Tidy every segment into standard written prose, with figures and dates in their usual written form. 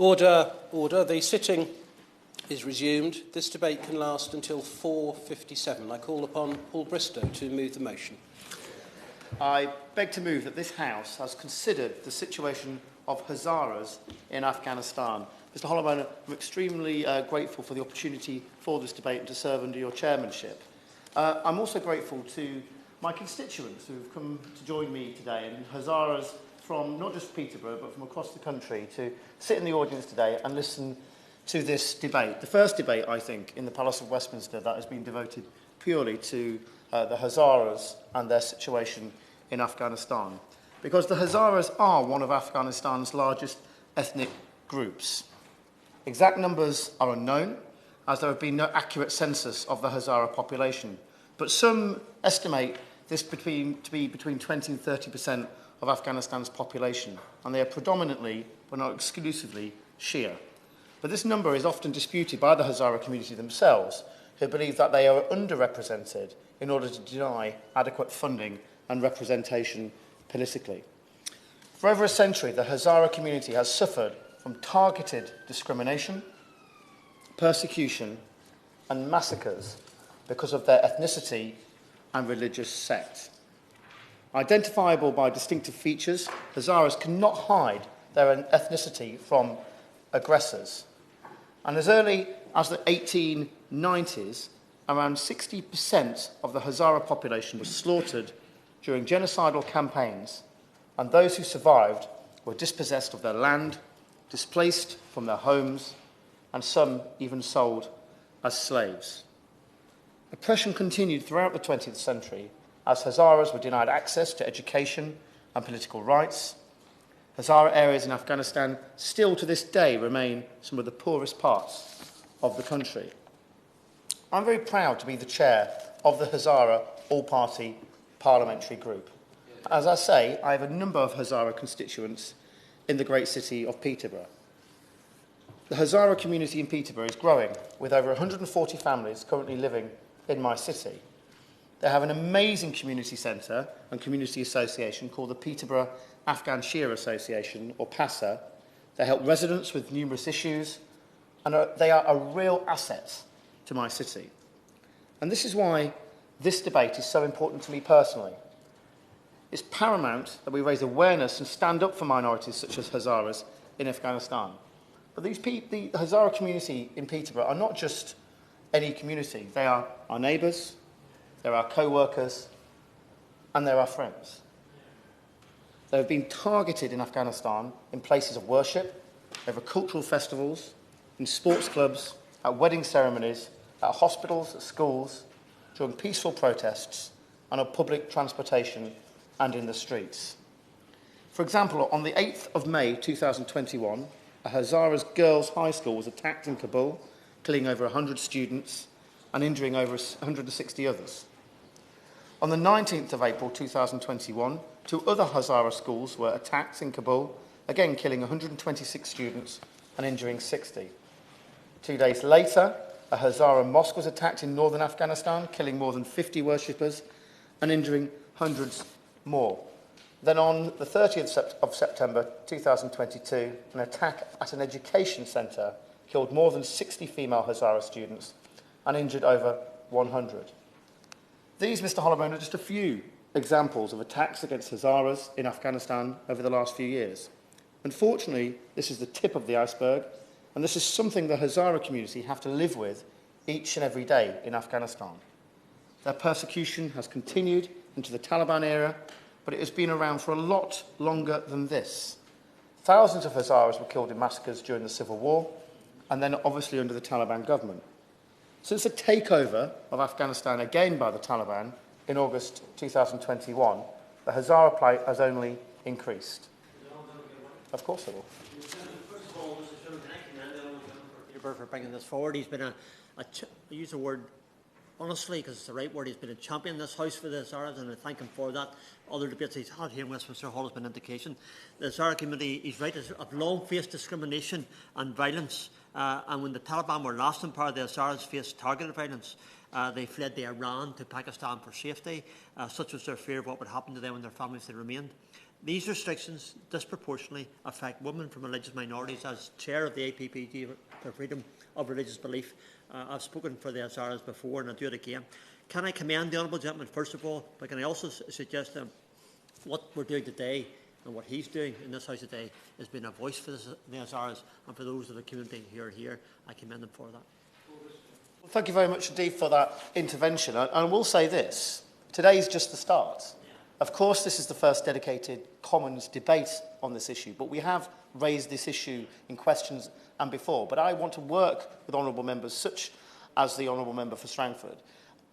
Order, order. The sitting is resumed. This debate can last until 4:57. I call upon Paul Bristow to move the motion. I beg to move that this House has considered the situation of Hazaras in Afghanistan. Mr Holloway, I'm extremely grateful for the opportunity for this debate and to serve under your chairmanship. I'm also grateful to my constituents who have come to join me today, and Hazaras from not just Peterborough but from across the country, to sit in the audience today and listen to this debate. The first debate, I think, in the Palace of Westminster that has been devoted purely to the Hazaras and their situation in Afghanistan. Because the Hazaras are one of Afghanistan's largest ethnic groups. Exact numbers are unknown, as there have been no accurate census of the Hazara population. But some estimate this to be between 20 and 30% of Afghanistan's population, and they are predominantly, but not exclusively, Shia. But this number is often disputed by the Hazara community themselves, who believe that they are underrepresented in order to deny adequate funding and representation politically. For over a century, the Hazara community has suffered from targeted discrimination, persecution, and massacres because of their ethnicity and religious sect. Identifiable by distinctive features, Hazaras cannot hide their ethnicity from aggressors. And as early as the 1890s, around 60% of the Hazara population was slaughtered during genocidal campaigns, and those who survived were dispossessed of their land, displaced from their homes, and some even sold as slaves. Oppression continued throughout the 20th century as Hazaras were denied access to education and political rights. Hazara areas in Afghanistan still to this day remain some of the poorest parts of the country. I'm very proud to be the chair of the Hazara all-party parliamentary group. As I say, I have a number of Hazara constituents in the great city of Peterborough. The Hazara community in Peterborough is growing, with over 140 families currently living in my city. They have an amazing community centre and community association called the Peterborough Afghan Shia Association, or PASA. They help residents with numerous issues, and they are a real asset to my city. And this is why this debate is so important to me personally. It's paramount that we raise awareness and stand up for minorities such as Hazaras in Afghanistan. But the Hazara community in Peterborough are not just any community. They are our neighbours, they're our co-workers, and they're our friends. They have been targeted in Afghanistan in places of worship, over cultural festivals, in sports clubs, at wedding ceremonies, at hospitals, at schools, during peaceful protests, and on public transportation and in the streets. For example, on the 8th of May 2021, a Hazara's girls' high school was attacked in Kabul, killing over 100 students and injuring over 160 others. On the 19th of April 2021, two other Hazara schools were attacked in Kabul, again killing 126 students and injuring 60. 2 days later, a Hazara mosque was attacked in northern Afghanistan, killing more than 50 worshippers and injuring hundreds more. Then on the 30th of September 2022, an attack at an education centre killed more than 60 female Hazara students and injured over 100. These, Mr Holloway, are just a few examples of attacks against Hazaras in Afghanistan over the last few years. Unfortunately, this is the tip of the iceberg, and this is something the Hazara community have to live with each and every day in Afghanistan. Their persecution has continued into the Taliban era, but it has been around for a lot longer than this. Thousands of Hazaras were killed in massacres during the civil war, and then obviously under the Taliban government. Since the takeover of Afghanistan again by the Taliban in August 2021, the Hazara plight has only increased. Of course it will. First of all, Mr. Chairman, can I commend Peterborough for bringing this forward. He's been I use the word honestly because it's the right word. He's been a champion in this House for the Hazaras, and I thank him for that. Other debates he's had here in Westminster Hall has been indication. The Hazara community, he's right, has long faced discrimination and violence. And when the Taliban were last in power, the Hazaras faced targeted violence. They fled to Iran, to Pakistan for safety. Such was their fear of what would happen to them and their families that remained. These restrictions disproportionately affect women from religious minorities. As chair of the APPG for freedom of religious belief, I've spoken for the Hazaras before, and I'll do it again. Can I commend the honourable gentleman, first of all, but can I also suggest what we're doing today and what he's doing in this House today is being a voice for the Hazaras and for those of the community who are here. I commend them for that. Well, thank you very much indeed for that intervention. And I will say this, today is just the start. Of course, this is the first dedicated Commons debate on this issue, but we have raised this issue in questions and before. But I want to work with honourable members such as the honourable member for Strangford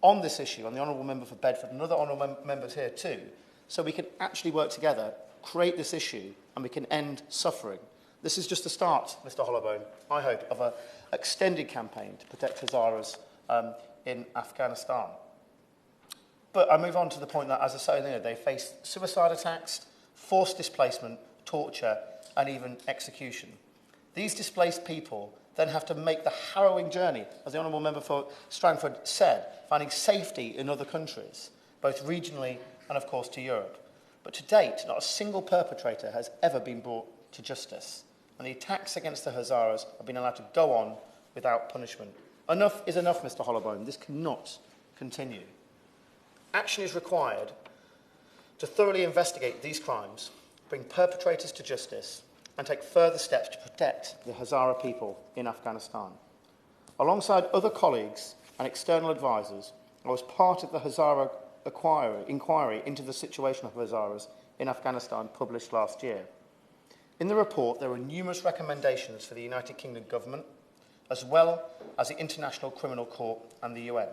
on this issue, and the honourable member for Bedford and other honourable members here too, so we can actually work together, create this issue, and we can end suffering. This is just the start, Mr Hollowbone, I hope, of an extended campaign to protect Hazaras in Afghanistan. But I move on to the point that, as I say, they face suicide attacks, forced displacement, torture, and even execution. These displaced people then have to make the harrowing journey, as the honourable member for Strangford said, finding safety in other countries, both regionally and, of course, to Europe. But to date, not a single perpetrator has ever been brought to justice, and the attacks against the Hazaras have been allowed to go on without punishment. Enough is enough, Mr Hollowbone. This cannot continue. Action is required to thoroughly investigate these crimes, bring perpetrators to justice, and take further steps to protect the Hazara people in Afghanistan. Alongside other colleagues and external advisors, I was part of the Hazara inquiry into the situation of Hazaras in Afghanistan published last year. In the report, there were numerous recommendations for the United Kingdom government, as well as the International Criminal Court and the UN.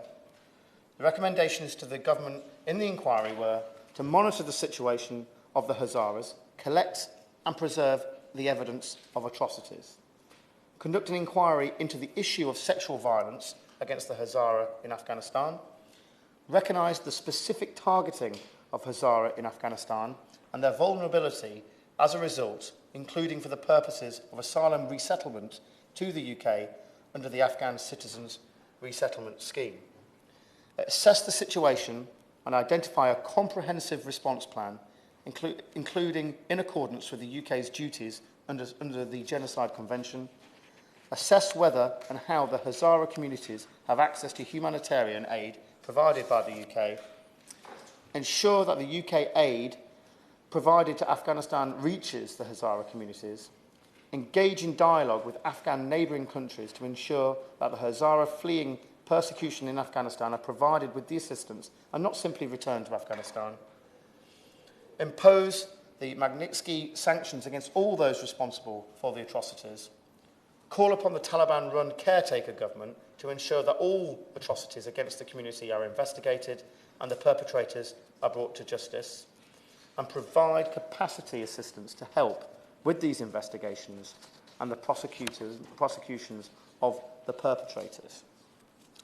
The recommendations to the government in the inquiry were to monitor the situation of the Hazaras, collect and preserve the evidence of atrocities, conduct an inquiry into the issue of sexual violence against the Hazara in Afghanistan, recognise the specific targeting of Hazara in Afghanistan and their vulnerability as a result, including for the purposes of asylum resettlement to the UK under the Afghan Citizens Resettlement Scheme. Assess the situation and identify a comprehensive response plan, including in accordance with the UK's duties under the Genocide Convention. Assess whether and how the Hazara communities have access to humanitarian aid provided by the UK. Ensure that the UK aid provided to Afghanistan reaches the Hazara communities. Engage in dialogue with Afghan neighbouring countries to ensure that the Hazara fleeing persecution in Afghanistan are provided with the assistance and not simply returned to Afghanistan. Impose the Magnitsky sanctions against all those responsible for the atrocities. Call upon the Taliban-run caretaker government to ensure that all atrocities against the community are investigated and the perpetrators are brought to justice. And provide capacity assistance to help with these investigations and the prosecutions of the perpetrators.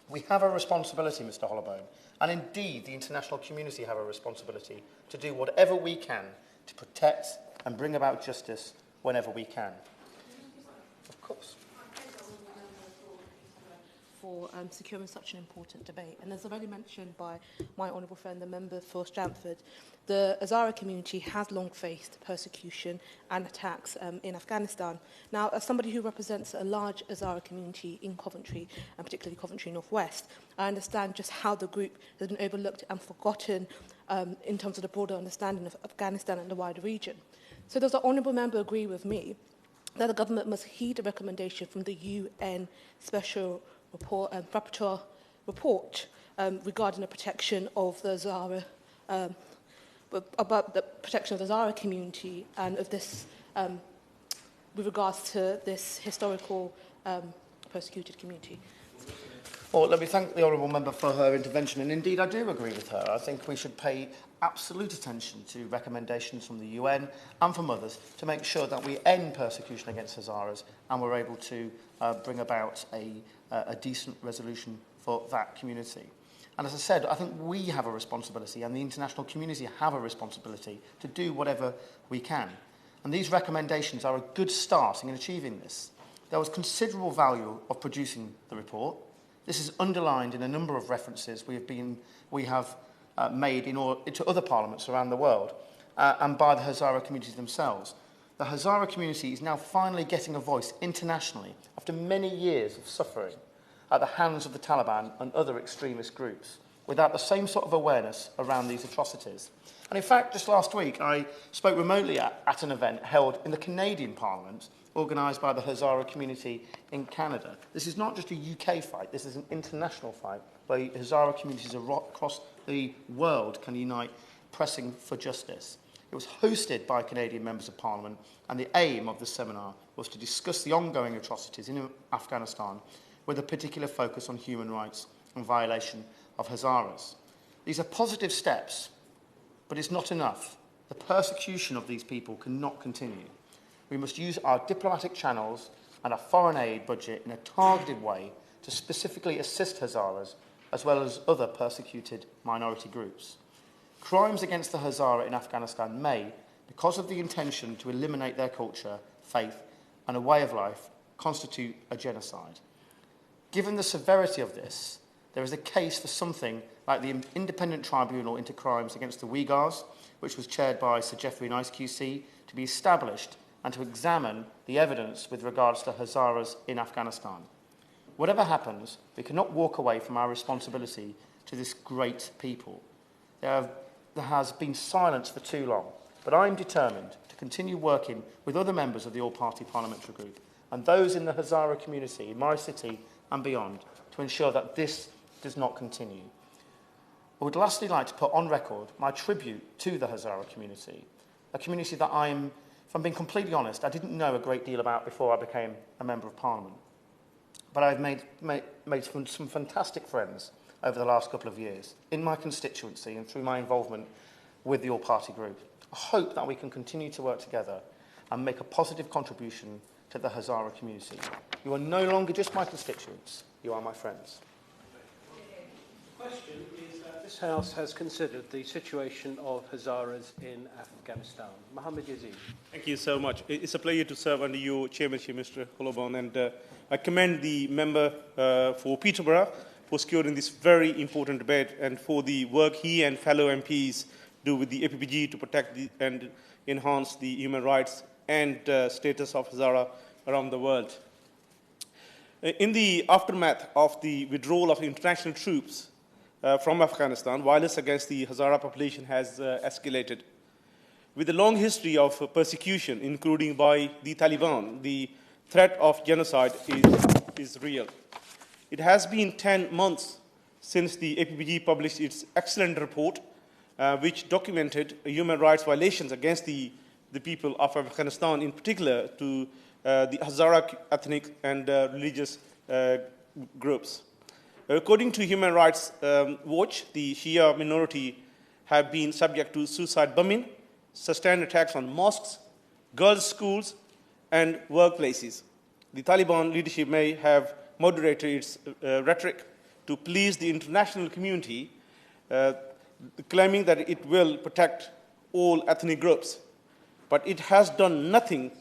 We have a responsibility, Mr Hollowbone, and indeed the international community have a responsibility to do whatever we can to protect and bring about justice whenever we can. Of course. For securing such an important debate. And as already mentioned by my honourable friend, the member for Strangford, the Hazara community has long faced persecution and attacks in Afghanistan. Now, as somebody who represents a large Hazara community in Coventry, and particularly Coventry North West, I understand just how the group has been overlooked and forgotten in terms of the broader understanding of Afghanistan and the wider region. So does the honourable member agree with me that the government must heed a recommendation from the UN Special Rapporteur report regarding the protection of the Hazara, about the protection of the Hazara community and of this, with regards to this historical persecuted community? Well, let me thank the honourable member for her intervention, and indeed I do agree with her. I think we should pay absolute attention to recommendations from the UN and from others to make sure that we end persecution against Hazaras and we're able to bring about a decent resolution for that community. And as I said, I think we have a responsibility and the international community have a responsibility to do whatever we can. And these recommendations are a good start in achieving this. There was considerable value of producing the report. This is underlined in a number of references we have made to other parliaments around the world. and by the Hazara communities themselves. The Hazara community is now finally getting a voice internationally after many years of suffering at the hands of the Taliban and other extremist groups, without the same sort of awareness around these atrocities. And in fact, just last week, I spoke remotely at an event held in the Canadian Parliament, organised by the Hazara community in Canada. This is not just a UK fight, this is an international fight where Hazara communities across the world can unite pressing for justice. It was hosted by Canadian members of Parliament, and the aim of the seminar was to discuss the ongoing atrocities in Afghanistan with a particular focus on human rights and violation of Hazaras. These are positive steps, but it's not enough. The persecution of these people cannot continue. We must use our diplomatic channels and our foreign aid budget in a targeted way to specifically assist Hazaras, as well as other persecuted minority groups. Crimes against the Hazara in Afghanistan may, because of the intention to eliminate their culture, faith, and a way of life, constitute a genocide. Given the severity of this, there is a case for something like the Independent Tribunal into Crimes against the Uyghurs, which was chaired by Sir Geoffrey Nice QC, to be established and to examine the evidence with regards to Hazaras in Afghanistan. Whatever happens, we cannot walk away from our responsibility to this great people. There has been silence for too long, but I am determined to continue working with other members of the All-Party Parliamentary Group and those in the Hazara community in my city and beyond to ensure that this does not continue. I would lastly like to put on record my tribute to the Hazara community, a community that if I'm being completely honest, I didn't know a great deal about before I became a Member of Parliament. But I've made some fantastic friends over the last couple of years in my constituency and through my involvement with the All-Party Group. I hope that we can continue to work together and make a positive contribution to the Hazara community. You are no longer just my constituents, you are my friends. The question is that this House has considered the situation of Hazaras in Afghanistan. Mohammed Yazid. Thank you so much. It's a pleasure to serve under your chairmanship, Mr. Hollowburn, and I commend the member for Peterborough for securing this very important debate and for the work he and fellow MPs do with the APPG to protect and enhance the human rights and status of Hazara around the world. In the aftermath of the withdrawal of international troops from Afghanistan, violence against the Hazara population has escalated. With a long history of persecution, including by the Taliban, the threat of genocide is real. It has been 10 months since the APPG published its excellent report, which documented human rights violations against the people of Afghanistan, in particular to the Hazara ethnic and religious groups. According to Human Rights Watch, the Shia minority have been subject to suicide bombing, sustained attacks on mosques, girls' schools, and workplaces. The Taliban leadership may have moderated its rhetoric to please the international community, claiming that it will protect all ethnic groups. But it has done nothing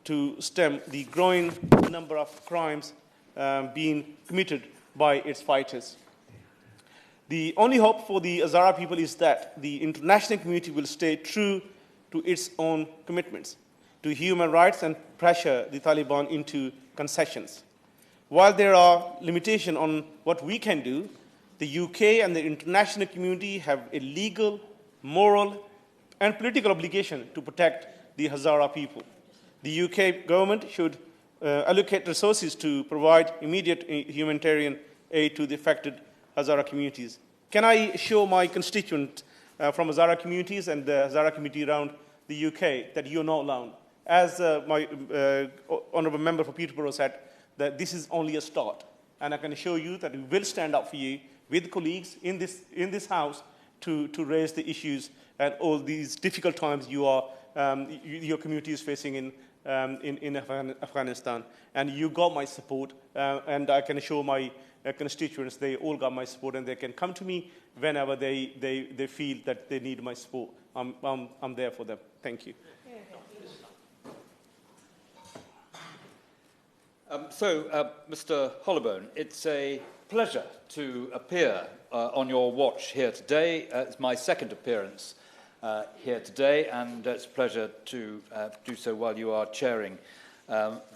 to stem the growing number of crimes being committed by its fighters. The only hope for the Hazara people is that the international community will stay true to its own commitments to human rights and pressure the Taliban into concessions. While there are limitations on what we can do, the UK and the international community have a legal, moral, and political obligation to protect the Hazara people. The UK government should allocate resources to provide immediate humanitarian aid to the affected Hazara communities. Can I show my constituents from Hazara communities and the Hazara community around the UK that you're not alone? As my honourable member for Peterborough said, that this is only a start. And I can assure you that we will stand up for you with colleagues in this House to raise the issues and all these difficult times your community is facing in Afghanistan. And you got my support, and I can assure my constituents they all got my support, and they can come to me whenever they feel that they need my support. I'm there for them. Thank you. Mr. Hollowburn, it's a pleasure to appear on your watch here today. It's my second appearance here today, and it's a pleasure to do so while you are chairing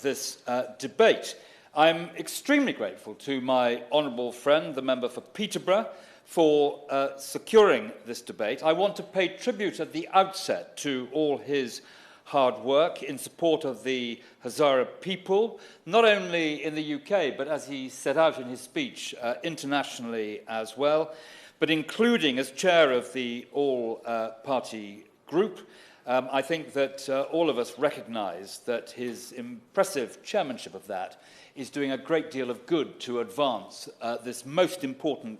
this debate. I'm extremely grateful to my honourable friend, the member for Peterborough, for securing this debate. I want to pay tribute at the outset to all his hard work in support of the Hazara people, not only in the UK, but as he set out in his speech, internationally as well, but including as chair of the all-party group. I think that all of us recognise that his impressive chairmanship of that is doing a great deal of good to advance this most important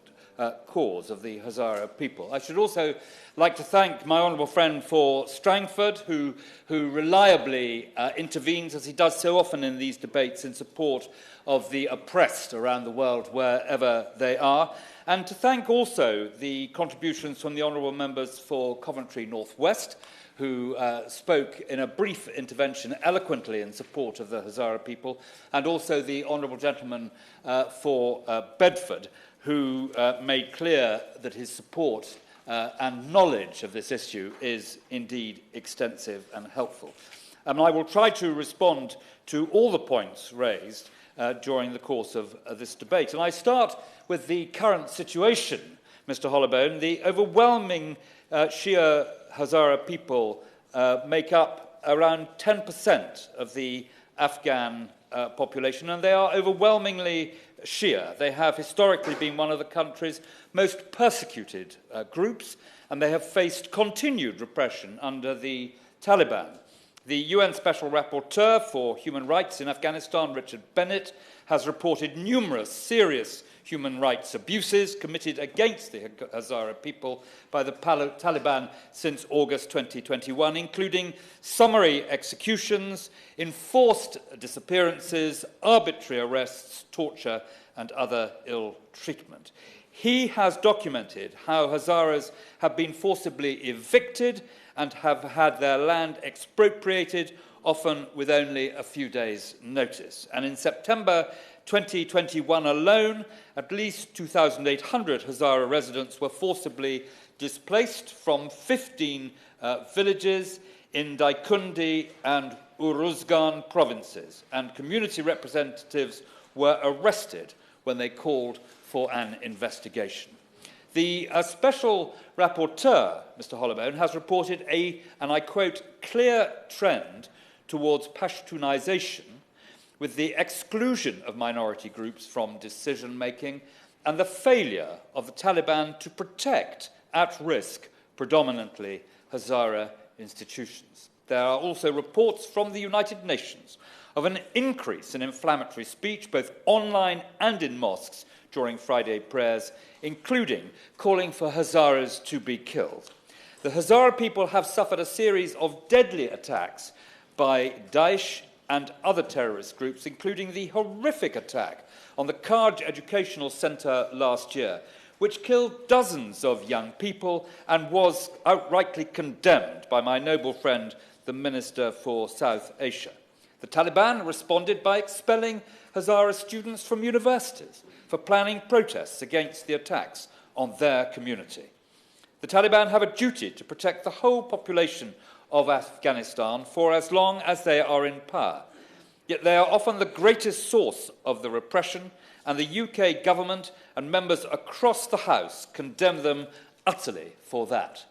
cause of the Hazara people. I should also like to thank my honourable friend for Strangford, who reliably intervenes, as he does so often in these debates, in support of the oppressed around the world, wherever they are. And to thank also the contributions from the honourable members for Coventry North West, who spoke in a brief intervention eloquently in support of the Hazara people, and also the honourable gentleman for Bedford, who made clear that his support and knowledge of this issue is indeed extensive and helpful. And I will try to respond to all the points raised during the course of this debate. And I start with the current situation, Mr. Hollowbone. The overwhelming Shia Hazara people make up around 10% of the Afghan population, and they are overwhelmingly Shia. They have historically been one of the country's most persecuted groups, and they have faced continued repression under the Taliban. The UN Special Rapporteur for Human Rights in Afghanistan, Richard Bennett, has reported numerous serious human rights abuses committed against the Hazara people by the Taliban since August 2021, including summary executions, enforced disappearances, arbitrary arrests, torture, and other ill treatment. He has documented how Hazaras have been forcibly evicted and have had their land expropriated, often with only a few days' notice. And in September 2021 alone, at least 2,800 Hazara residents were forcibly displaced from 15 villages in Daikundi and Uruzgan provinces, and community representatives were arrested when they called for an investigation. The Special Rapporteur, Mr. Hollowbone, has reported and I quote, clear trend towards Pashtunization, with the exclusion of minority groups from decision-making and the failure of the Taliban to protect, at risk, predominantly Hazara institutions. There are also reports from the United Nations of an increase in inflammatory speech, both online and in mosques, during Friday prayers, including calling for Hazaras to be killed. The Hazara people have suffered a series of deadly attacks by Daesh and other terrorist groups, including the horrific attack on the Karj Educational Centre last year, which killed dozens of young people and was outrightly condemned by my noble friend, the Minister for South Asia. The Taliban responded by expelling Hazara students from universities for planning protests against the attacks on their community. The Taliban have a duty to protect the whole population of Afghanistan for as long as they are in power. Yet they are often the greatest source of the repression, and the UK government and members across the House condemn them utterly for that.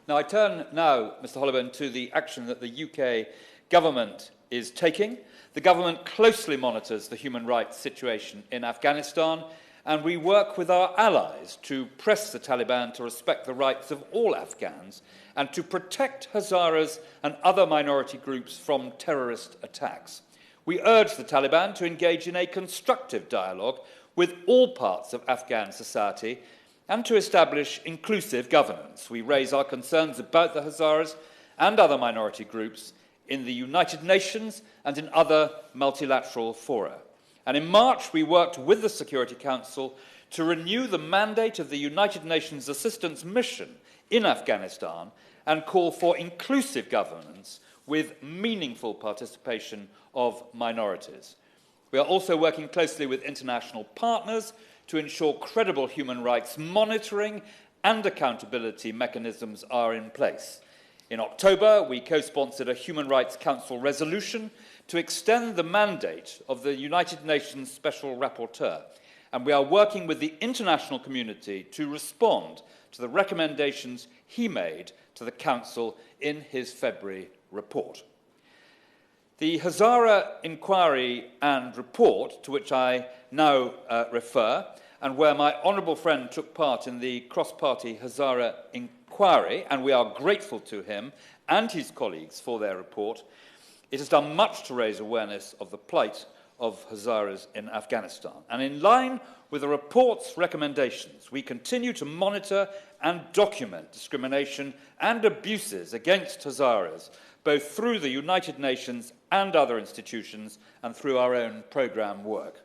Now, I turn now, Mr. Hollowbone, to the action that the UK government is taking. The government closely monitors the human rights situation in Afghanistan, and we work with our allies to press the Taliban to respect the rights of all Afghans and to protect Hazaras and other minority groups from terrorist attacks. We urge the Taliban to engage in a constructive dialogue with all parts of Afghan society and to establish inclusive governance. We raise our concerns about the Hazaras and other minority groups in the United Nations and in other multilateral fora. And in March, we worked with the Security Council to renew the mandate of the United Nations Assistance Mission in Afghanistan and call for inclusive governance with meaningful participation of minorities. We are also working closely with international partners to ensure credible human rights monitoring and accountability mechanisms are in place. In October, we co-sponsored a Human Rights Council resolution to extend the mandate of the United Nations Special Rapporteur, and we are working with the international community to respond to the recommendations he made to the Council in his February report. The Hazara inquiry and report, to which I now refer, and where my honourable friend took part in the cross-party Hazara inquiry, and we are grateful to him and his colleagues for their report, it has done much to raise awareness of the plight of Hazaras in Afghanistan. And in line with the report's recommendations, we continue to monitor and document discrimination and abuses against Hazaras, both through the United Nations and other institutions and through our own programme work.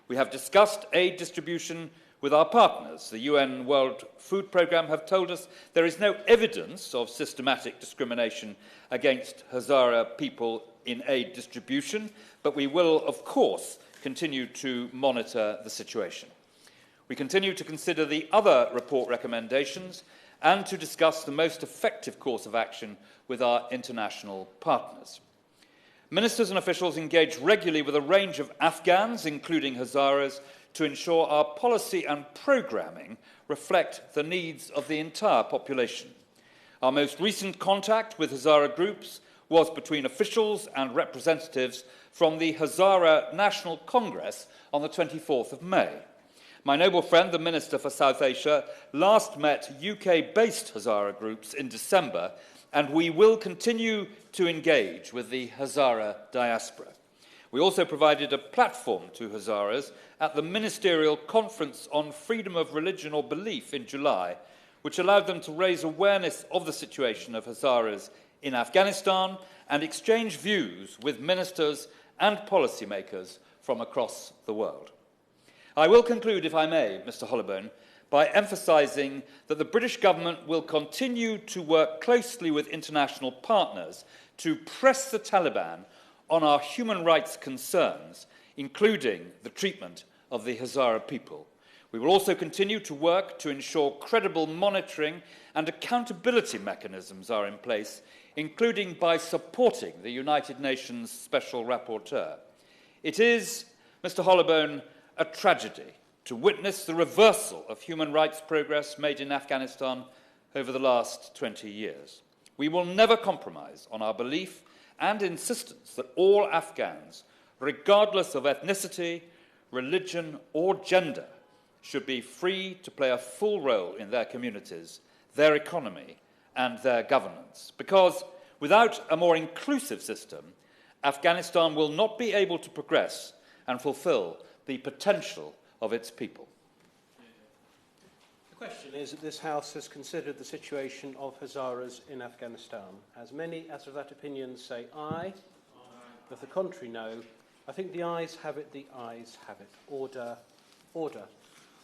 We have discussed aid distribution with our partners. The UN World Food Programme have told us there is no evidence of systematic discrimination against Hazara people in aid distribution, but we will, of course, continue to monitor the situation. We continue to consider the other report recommendations and to discuss the most effective course of action with our international partners. Ministers and officials engage regularly with a range of Afghans, including Hazaras, to ensure our policy and programming reflect the needs of the entire population. Our most recent contact with Hazara groups was between officials and representatives from the Hazara National Congress on the 24th of May. My noble friend, the Minister for South Asia, last met UK-based Hazara groups in December, and we will continue to engage with the Hazara diaspora. We also provided a platform to Hazaras at the Ministerial Conference on Freedom of Religion or Belief in July, which allowed them to raise awareness of the situation of Hazaras in Afghanistan and exchange views with ministers and policymakers from across the world. I will conclude, if I may, Mr. Holloway, by emphasising that the British government will continue to work closely with international partners to press the Taliban on our human rights concerns, including the treatment of the Hazara people. We will also continue to work to ensure credible monitoring and accountability mechanisms are in place, including by supporting the United Nations Special Rapporteur. It is, Mr. Holloway, a tragedy to witness the reversal of human rights progress made in Afghanistan over the last 20 years. We will never compromise on our belief and insistence that all Afghans, regardless of ethnicity, religion or gender, should be free to play a full role in their communities, their economy and their governance. Because without a more inclusive system, Afghanistan will not be able to progress and fulfil the potential of its people. The question is that this House has considered the situation of Hazaras in Afghanistan. As many as of that opinion say aye. Of the contrary, no. I think the ayes have it, the ayes have it. Order, order.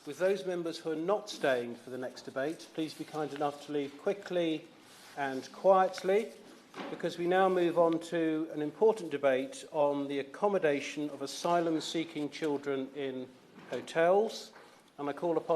With those members who are not staying for the next debate, please be kind enough to leave quickly and quietly, because we now move on to an important debate on the accommodation of asylum-seeking children in hotels, and I call upon